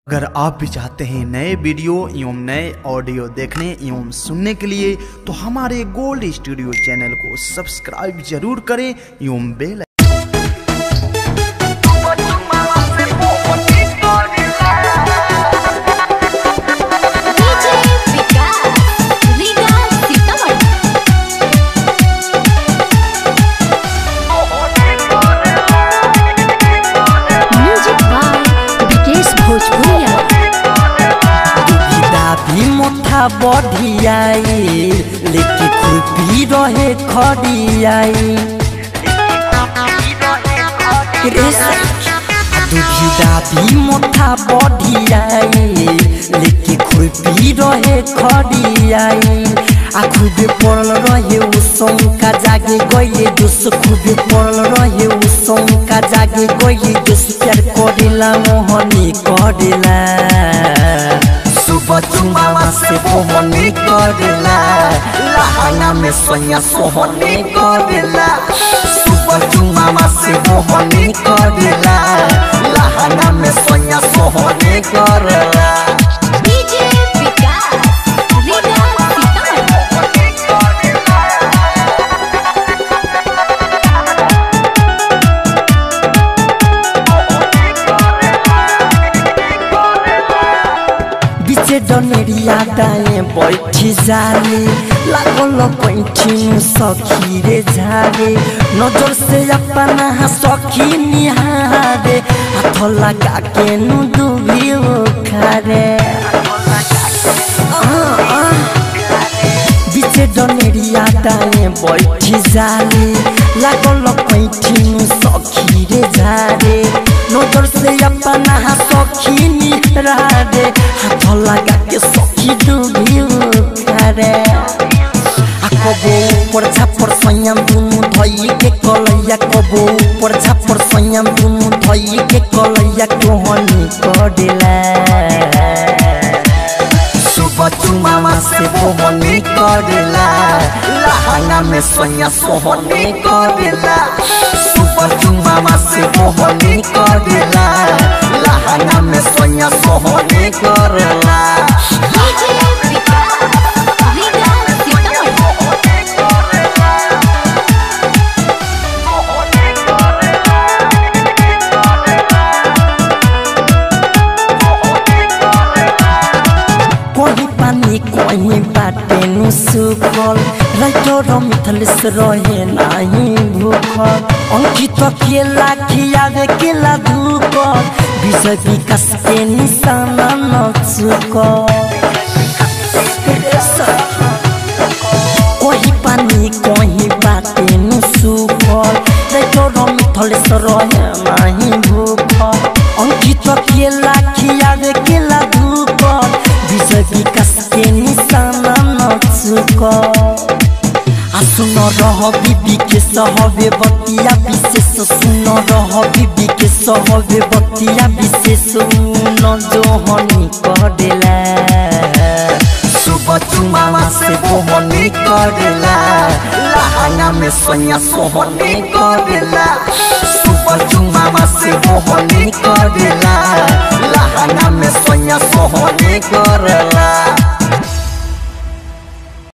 अगर आप भी चाहते हैं नए वीडियो एवं नए ऑडियो देखने एवं सुनने के लिए तो हमारे गोल्ड स्टूडियो चैनल को सब्सक्राइब जरूर करें एवं बेल बढ़ियाई लेके खुरपी रहे खड़ियाई दुधिया भी मोथा बढ़ियाई लेके खुरपी रहे खड़ियाई आ खूबे पड़ल रहे उ शंका जागे गए जोश खूबे पड़ल रहे उ शंका जागे गए जोश प्यार करेला मोहनी करेला सुबह चुमावा से मोहनी करेला लहंगा में सोया सोहनी करेला सुबह चुमावा से मोहनी करेला लहंगा में सोया सोहनी करेला डनेरिया दाएं बैठी जाले लागल पैठी सखी रे झारे नजर से अपना सखी निहारे हाथ लगा के नु डूबी खारे बीचे डनेरिया दाएं बैठी जाले लागल पैठी सखी रे झारे नजर से अपना सखी निहारे हाथ लगा के सखी डूबी खारे कबो ऊपर छापर संयम दुनु धई के कलैया कबो ऊपर छापर संयम दुनु धई के कलैया कोहनी करेला सुबह चुमावा से कोहनी करेला लहंगा में सोया सोहनी करेला सुबह चुमावा से कोहनी करेला लहंगा में सोया सोहनी करेला कहीं बाटे नु सुखल राइटर मिथलेश रहे नहीं भूखल अंकित केला खियावे केला धूकल विजय विकास के निशाना न चुकल कहीं पानी कहीं बाटे नु सुखल राइटर मिथलेश रहे नहीं भूखल अंकित केला खियावे केला धूकल विजय विकास के निशाना न चुको सुन रह बीबी के सहबे बतिया विशेष सुन रह बीबी के सहबे बतिया विशेष न जोहनी करेला सुबह चुमावा से मोहनी करेला लहंगा में सोया सोहनी करेला सुबह चुमावा से मोहनी करेला लहंगा में सोया सोहनी करेला।